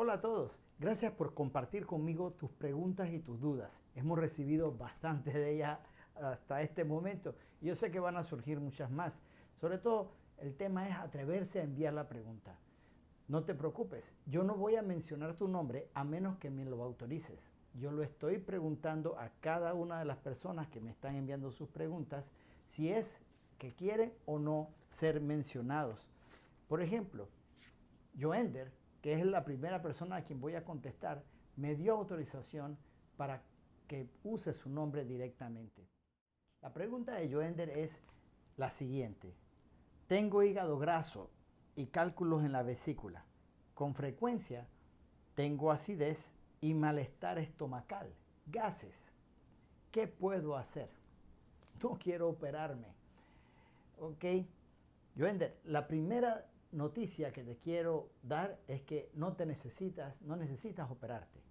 Hola a todos, gracias por compartir conmigo tus preguntas y tus dudas. Hemos recibido bastantes de ellas hasta este momento y yo sé que van a surgir muchas más. Sobre todo, el tema es atreverse a enviar la pregunta. No te preocupes, yo no voy a mencionar tu nombre a menos que me lo autorices. Yo lo estoy preguntando a cada una de las personas que me están enviando sus preguntas si es que quieren o no ser mencionados. Por ejemplo, Joender, que es la primera persona a quien voy a contestar, me dio autorización para que use su nombre directamente. La pregunta de Joender es la siguiente. Tengo hígado graso y cálculos en la vesícula. Con frecuencia tengo acidez y malestar estomacal, gases. ¿Qué puedo hacer? No quiero operarme. Ok, Joender, la primera noticia que te quiero dar es que no necesitas operarte.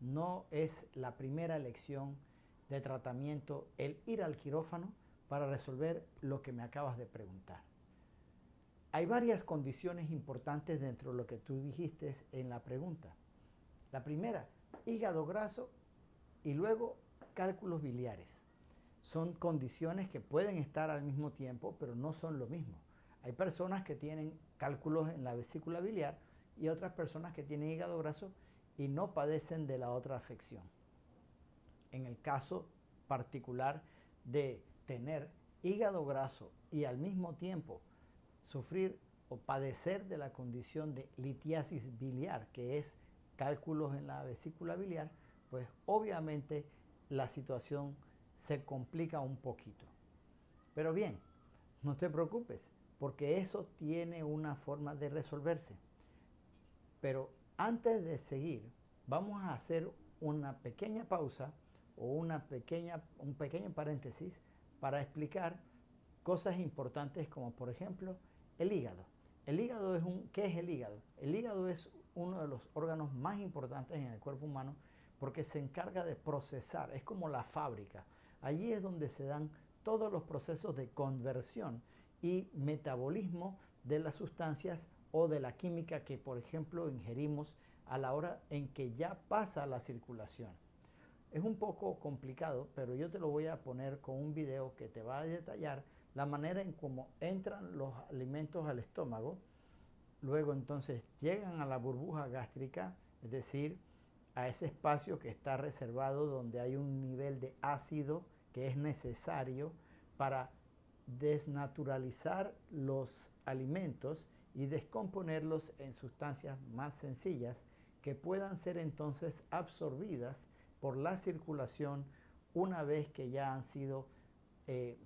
No es la primera elección de tratamiento el ir al quirófano para resolver lo que me acabas de preguntar. Hay varias condiciones importantes dentro de lo que tú dijiste en la pregunta. La primera, hígado graso y luego cálculos biliares. Son condiciones que pueden estar al mismo tiempo, pero no son lo mismo. Hay personas que tienen cálculos en la vesícula biliar y otras personas que tienen hígado graso y no padecen de la otra afección. En el caso particular de tener hígado graso y al mismo tiempo sufrir o padecer de la condición de litiasis biliar, que es cálculos en la vesícula biliar, pues obviamente la situación se complica un poquito. Pero bien, no te preocupes, porque eso tiene una forma de resolverse. Pero antes de seguir, vamos a hacer una pequeña pausa o un pequeño paréntesis para explicar cosas importantes como por ejemplo el hígado. ¿Qué es el hígado? El hígado es uno de los órganos más importantes en el cuerpo humano porque se encarga de procesar, es como la fábrica. Allí es donde se dan todos los procesos de conversión y metabolismo de las sustancias o de la química que, por ejemplo, ingerimos a la hora en que ya pasa la circulación. Es un poco complicado, pero yo te lo voy a poner con un video que te va a detallar la manera en cómo entran los alimentos al estómago, luego entonces llegan a la burbuja gástrica, es decir, a ese espacio que está reservado donde hay un nivel de ácido que es necesario para desnaturalizar los alimentos y descomponerlos en sustancias más sencillas que puedan ser entonces absorbidas por la circulación una vez que ya han sido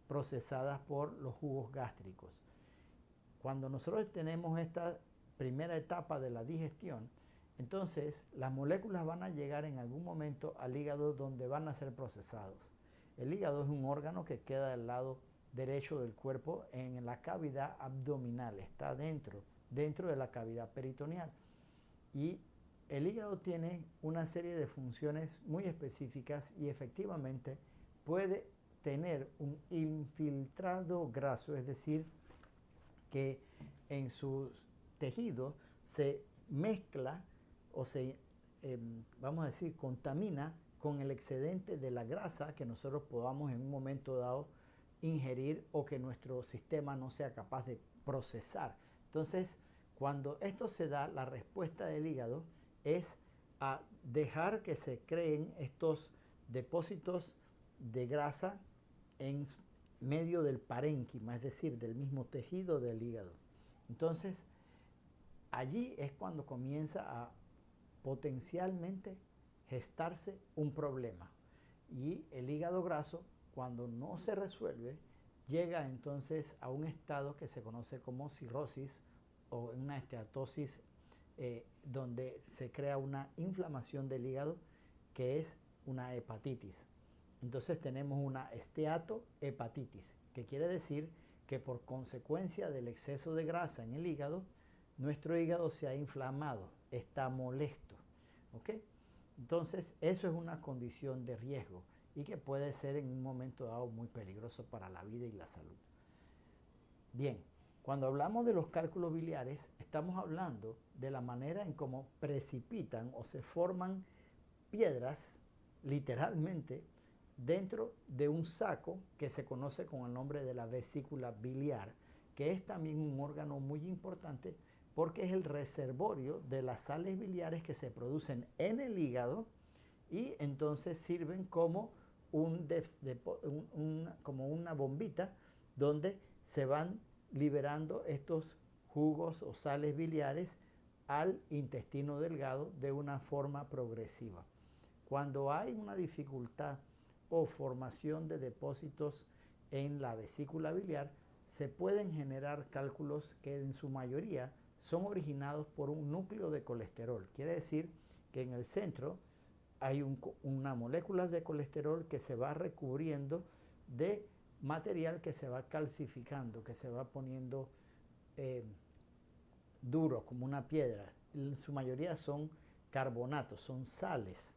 procesadas por los jugos gástricos. Cuando nosotros tenemos esta primera etapa de la digestión, entonces las moléculas van a llegar en algún momento al hígado donde van a ser procesados. El hígado es un órgano que queda del lado derecho del cuerpo en la cavidad abdominal, está dentro de la cavidad peritoneal. Y el hígado tiene una serie de funciones muy específicas y efectivamente puede tener un infiltrado graso, es decir, que en sus tejidos se mezcla o vamos a decir, contamina con el excedente de la grasa que nosotros podamos en un momento dado ingerir o que nuestro sistema no sea capaz de procesar. Entonces, cuando esto se da, la respuesta del hígado es a dejar que se creen estos depósitos de grasa en medio del parénquima, es decir, del mismo tejido del hígado. Entonces, allí es cuando comienza a potencialmente gestarse un problema. Y el hígado graso, cuando no se resuelve, llega entonces a un estado que se conoce como cirrosis o una esteatosis, donde se crea una inflamación del hígado que es una hepatitis. Entonces tenemos una esteatohepatitis, que quiere decir que por consecuencia del exceso de grasa en el hígado, nuestro hígado se ha inflamado, está molesto. ¿Ok? Entonces eso es una condición de riesgo y que puede ser en un momento dado muy peligroso para la vida y la salud. Bien, Cuando hablamos de los cálculos biliares, estamos hablando de la manera en cómo precipitan o se forman piedras, literalmente, dentro de un saco que se conoce con el nombre de la vesícula biliar, que es también un órgano muy importante porque es el reservorio de las sales biliares que se producen en el hígado y entonces sirven como, como una bombita donde se van liberando estos jugos o sales biliares al intestino delgado de una forma progresiva. Cuando hay una dificultad o formación de depósitos en la vesícula biliar, se pueden generar cálculos que en su mayoría son originados por un núcleo de colesterol. Quiere decir que en el centro hay una molécula de colesterol que se va recubriendo de material que se va calcificando, que se va poniendo duro como una piedra. En su mayoría son carbonatos, son sales.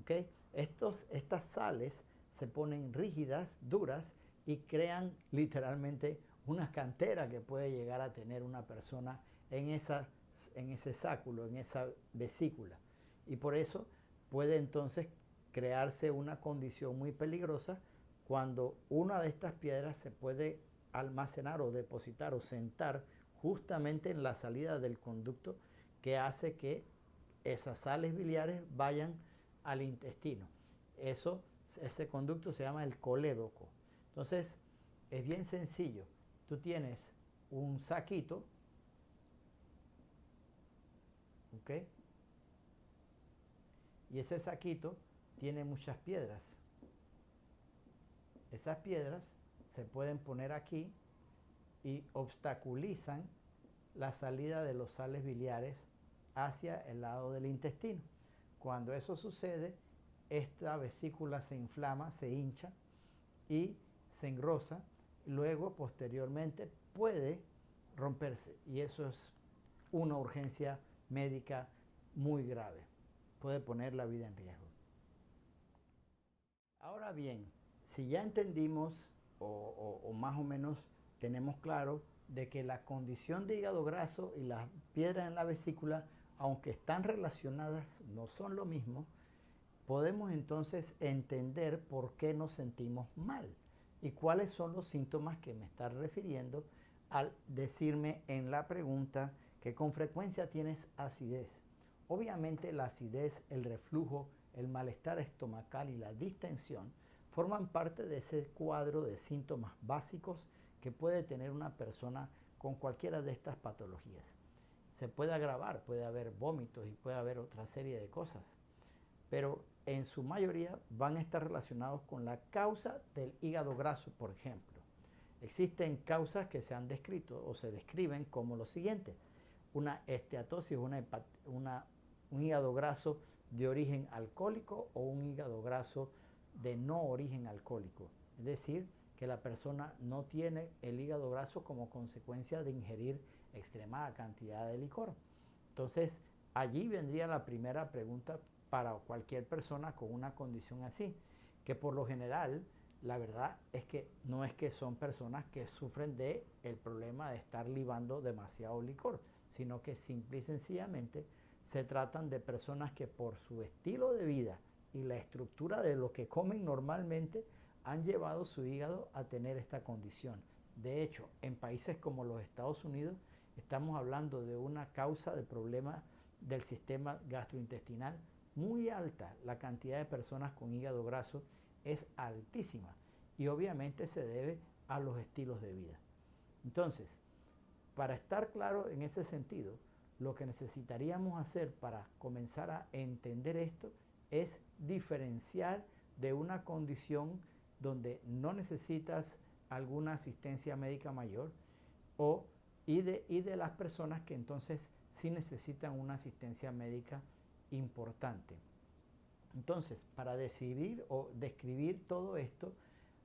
¿Okay? Estas sales se ponen rígidas, duras y crean literalmente una cantera que puede llegar a tener una persona en ese sáculo, en esa vesícula. Y por eso puede entonces crearse una condición muy peligrosa cuando una de estas piedras se puede almacenar o depositar o sentar justamente en la salida del conducto que hace que esas sales biliares vayan al intestino. Ese conducto se llama el colédoco. Entonces, es bien sencillo. Tú tienes un saquito, ¿ok? Y ese saquito tiene muchas piedras. Esas piedras se pueden poner aquí y obstaculizan la salida de los sales biliares hacia el lado del intestino. Cuando eso sucede, esta vesícula se inflama, se hincha y se engrosa. Luego, posteriormente, puede romperse y eso es una urgencia médica muy grave. Puede poner la vida en riesgo. Ahora bien, si ya entendimos o más o menos tenemos claro de que la condición de hígado graso y las piedras en la vesícula, aunque están relacionadas, no son lo mismo, podemos entonces entender por qué nos sentimos mal y cuáles son los síntomas que me estás refiriendo al decirme en la pregunta que con frecuencia tienes acidez. Obviamente la acidez, el reflujo, el malestar estomacal y la distensión forman parte de ese cuadro de síntomas básicos que puede tener una persona con cualquiera de estas patologías. Se puede agravar, puede haber vómitos y puede haber otra serie de cosas, pero en su mayoría van a estar relacionados con la causa del hígado graso, por ejemplo. Existen causas que se han descrito o se describen como lo siguiente: una esteatosis, un hígado graso de origen alcohólico o un hígado graso de no origen alcohólico. Es decir, que la persona no tiene el hígado graso como consecuencia de ingerir extremada cantidad de licor. Entonces, allí vendría la primera pregunta para cualquier persona con una condición así, que por lo general, la verdad es que no es que son personas que sufren de el problema de estar libando demasiado licor, sino que simple y sencillamente se tratan de personas que por su estilo de vida y la estructura de lo que comen normalmente han llevado su hígado a tener esta condición. De hecho, en países como los Estados Unidos estamos hablando de una causa de problema del sistema gastrointestinal muy alta. La cantidad de personas con hígado graso es altísima y obviamente se debe a los estilos de vida. Entonces, para estar claro en ese sentido, lo que necesitaríamos hacer para comenzar a entender esto es diferenciar de una condición donde no necesitas alguna asistencia médica mayor y de las personas que entonces sí necesitan una asistencia médica importante. Entonces, para decidir o describir todo esto,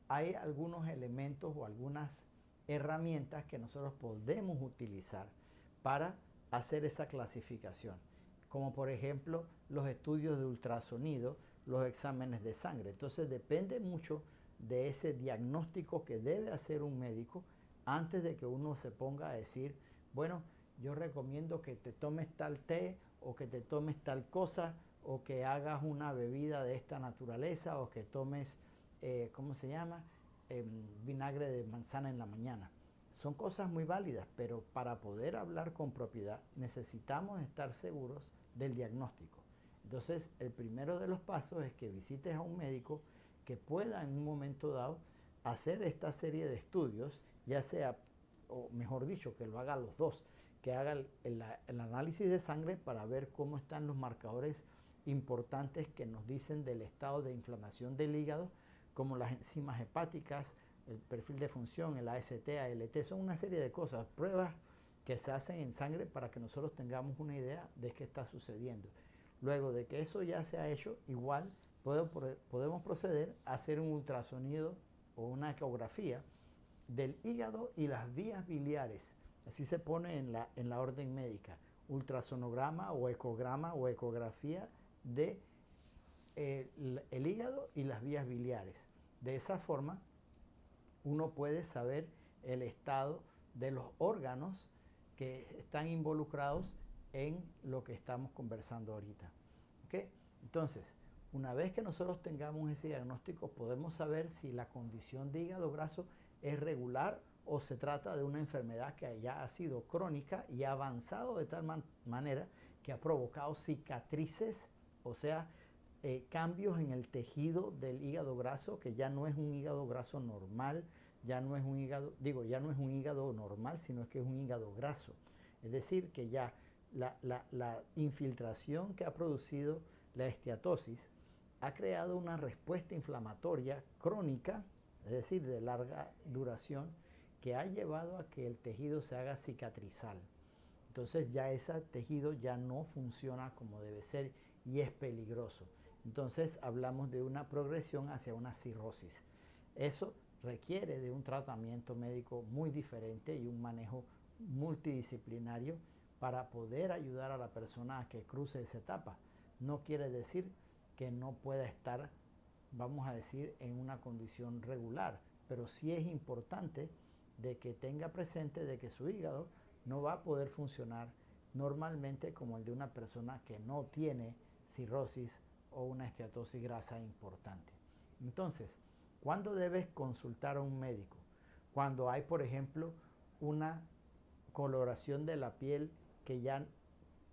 hay algunos elementos o algunas herramientas que nosotros podemos utilizar para hacer esa clasificación, como por ejemplo los estudios de ultrasonido, los exámenes de sangre. Entonces depende mucho de ese diagnóstico que debe hacer un médico antes de que uno se ponga a decir, bueno, yo recomiendo que te tomes tal té o que te tomes tal cosa o que hagas una bebida de esta naturaleza o que tomes, ¿cómo se llama? Vinagre de manzana en la mañana. Son cosas muy válidas, pero para poder hablar con propiedad necesitamos estar seguros del diagnóstico. Entonces, el primero de los pasos es que visites a un médico que pueda en un momento dado hacer esta serie de estudios, ya sea, o mejor dicho, que lo haga los dos, que haga el análisis de sangre para ver cómo están los marcadores importantes que nos dicen del estado de inflamación del hígado, como las enzimas hepáticas, el perfil de función, el AST, ALT, son una serie de cosas, pruebas que se hacen en sangre para que nosotros tengamos una idea de qué está sucediendo. Luego de que eso ya se ha hecho, igual podemos proceder a hacer un ultrasonido o una ecografía del hígado y las vías biliares. Así se pone en la orden médica. Ultrasonograma o ecografía de el hígado y las vías biliares. De esa forma, uno puede saber el estado de los órganos que están involucrados en lo que estamos conversando ahorita. ¿Okay? Entonces, una vez que nosotros tengamos ese diagnóstico, podemos saber si la condición de hígado graso es regular o se trata de una enfermedad que ya ha sido crónica y ha avanzado de tal manera que ha provocado cicatrices, o sea, cambios en el tejido del hígado graso, que ya no es un hígado graso normal, ya no es un hígado, ya no es un hígado normal, sino que es un hígado graso. Es decir, que ya la infiltración que ha producido la esteatosis ha creado una respuesta inflamatoria crónica, es decir, de larga duración, que ha llevado a que el tejido se haga cicatrizal. Entonces ya ese tejido ya no funciona como debe ser y es peligroso. Entonces hablamos de una progresión hacia una cirrosis. Eso requiere de un tratamiento médico muy diferente y un manejo multidisciplinario para poder ayudar a la persona a que cruce esa etapa. No quiere decir que no pueda estar, vamos a decir, en una condición regular, pero sí es importante de que tenga presente de que su hígado no va a poder funcionar normalmente como el de una persona que no tiene cirrosis o una esteatosis grasa importante. Entonces, ¿cuándo debes consultar a un médico? Cuando hay, por ejemplo, una coloración de la piel que ya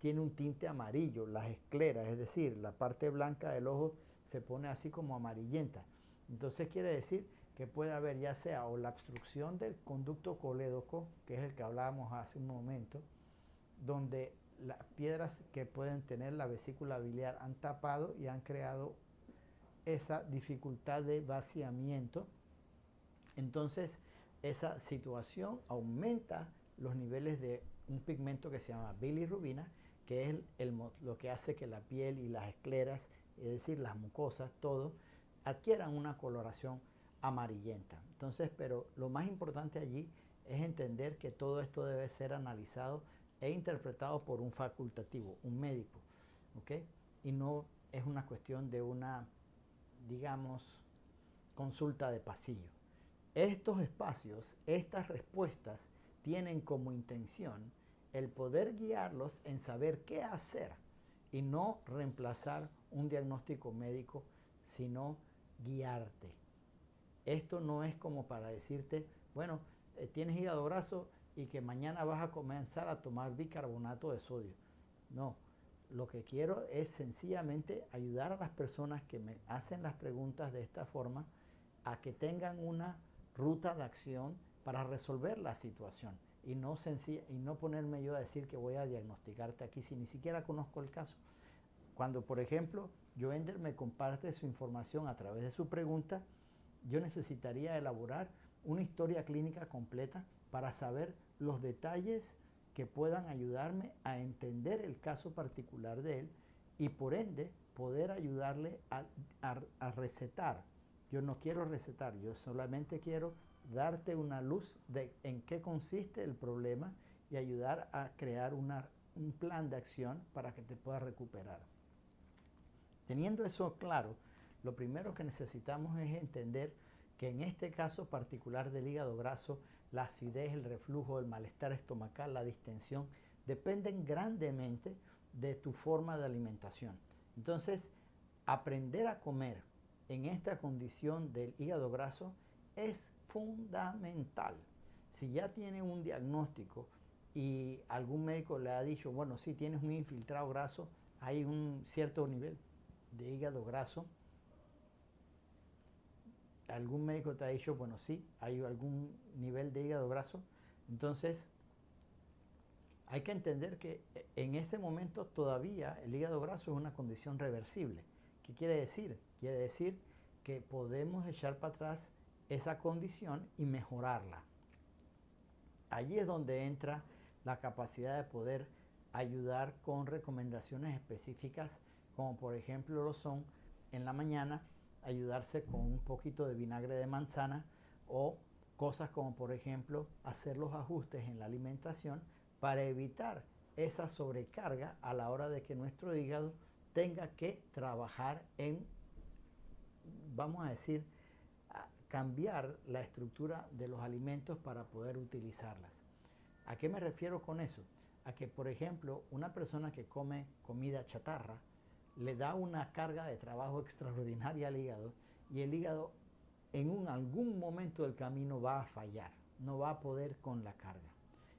tiene un tinte amarillo, las escleras, es decir, la parte blanca del ojo se pone así como amarillenta. Entonces quiere decir que puede haber ya sea o la obstrucción del conducto colédoco, que es el que hablábamos hace un momento, donde las piedras que pueden tener la vesícula biliar han tapado y han creado esa dificultad de vaciamiento. Entonces esa situación aumenta los niveles de un pigmento que se llama bilirrubina, que es lo que hace que la piel y las escleras, es decir, las mucosas, todo, adquieran una coloración amarillenta. Entonces, pero lo más importante allí es entender que todo esto debe ser analizado e interpretado por un facultativo, un médico, ¿ok? Y no es una cuestión de una, digamos, consulta de pasillo. Estos espacios, estas respuestas, tienen como intención el poder guiarlos en saber qué hacer y no reemplazar un diagnóstico médico, sino guiarte. Esto no es como para decirte, bueno, tienes hígado graso y que mañana vas a comenzar a tomar bicarbonato de sodio. No, lo que quiero es sencillamente ayudar a las personas que me hacen las preguntas de esta forma a que tengan una ruta de acción para resolver la situación y no ponerme yo a decir que voy a diagnosticarte aquí si ni siquiera conozco el caso. Cuando, por ejemplo, Joender me comparte su información a través de su pregunta, yo necesitaría elaborar una historia clínica completa para saber los detalles que puedan ayudarme a entender el caso particular de él y por ende poder ayudarle a recetar. Yo no quiero recetar, yo solamente quiero darte una luz de en qué consiste el problema y ayudar a crear un plan de acción para que te puedas recuperar. Teniendo eso claro, lo primero que necesitamos es entender que en este caso particular del hígado graso, la acidez, el reflujo, el malestar estomacal, la distensión, dependen grandemente de tu forma de alimentación. Entonces, aprender a comer en esta condición del hígado graso es fundamental. Si ya tiene un diagnóstico y algún médico le ha dicho, bueno, sí, tienes un infiltrado graso, hay un cierto nivel de hígado graso, algún médico te ha dicho, bueno, sí, hay algún nivel de hígado graso, entonces hay que entender que en ese momento todavía el hígado graso es una condición reversible. ¿Qué quiere decir? Quiere decir que podemos echar para atrás esa condición y mejorarla. Allí es donde entra la capacidad de poder ayudar con recomendaciones específicas, como por ejemplo lo son en la mañana ayudarse con un poquito de vinagre de manzana, o cosas como por ejemplo hacer los ajustes en la alimentación para evitar esa sobrecarga a la hora de que nuestro hígado tenga que trabajar en, vamos a decir, cambiar la estructura de los alimentos para poder utilizarlas. ¿A qué me refiero con eso? A que, por ejemplo, una persona que come comida chatarra le da una carga de trabajo extraordinaria al hígado, y el hígado en algún momento del camino va a fallar, no va a poder con la carga.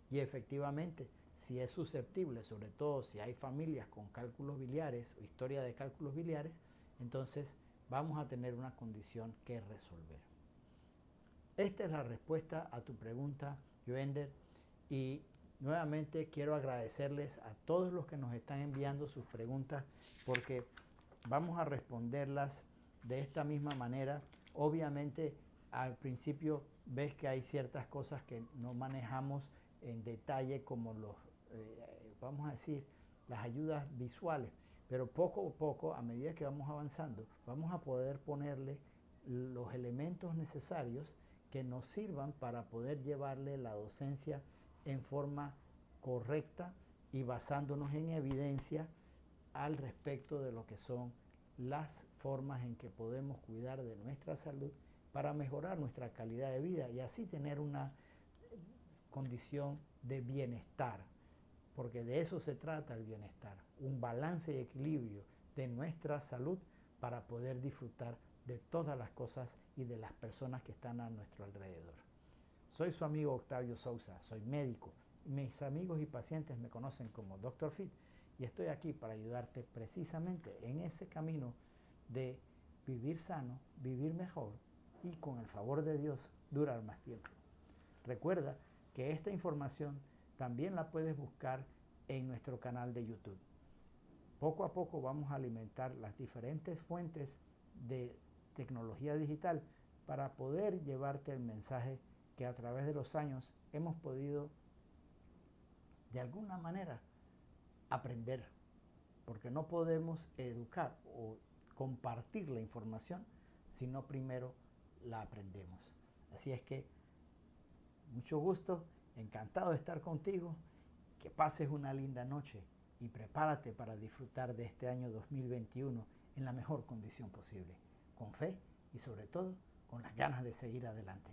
Y efectivamente, si es susceptible, sobre todo si hay familias con cálculos biliares o historia de cálculos biliares, entonces vamos a tener una condición que resolver. Esta es la respuesta a tu pregunta, Joender, y nuevamente quiero agradecerles a todos los que nos están enviando sus preguntas, porque vamos a responderlas de esta misma manera. Obviamente al principio ves que hay ciertas cosas que no manejamos en detalle, como vamos a decir, las ayudas visuales, pero poco a poco, a medida que vamos avanzando, vamos a poder ponerle los elementos necesarios que nos sirvan para poder llevarle la docencia en forma correcta y basándonos en evidencia al respecto de lo que son las formas en que podemos cuidar de nuestra salud para mejorar nuestra calidad de vida y así tener una condición de bienestar, porque de eso se trata el bienestar, un balance y equilibrio de nuestra salud para poder disfrutar de todas las cosas y de las personas que están a nuestro alrededor. Soy su amigo Octavio Sousa, soy médico. Mis amigos y pacientes me conocen como Dr. Fit y estoy aquí para ayudarte precisamente en ese camino de vivir sano, vivir mejor y, con el favor de Dios, durar más tiempo. Recuerda que esta información también la puedes buscar en nuestro canal de YouTube. Poco a poco vamos a alimentar las diferentes fuentes de tecnología digital para poder llevarte el mensaje que a través de los años hemos podido de alguna manera aprender, porque no podemos educar o compartir la información si no primero la aprendemos. Así es que mucho gusto, encantado de estar contigo, que pases una linda noche y prepárate para disfrutar de este año 2021 en la mejor condición posible, con fe y sobre todo con las ganas de seguir adelante.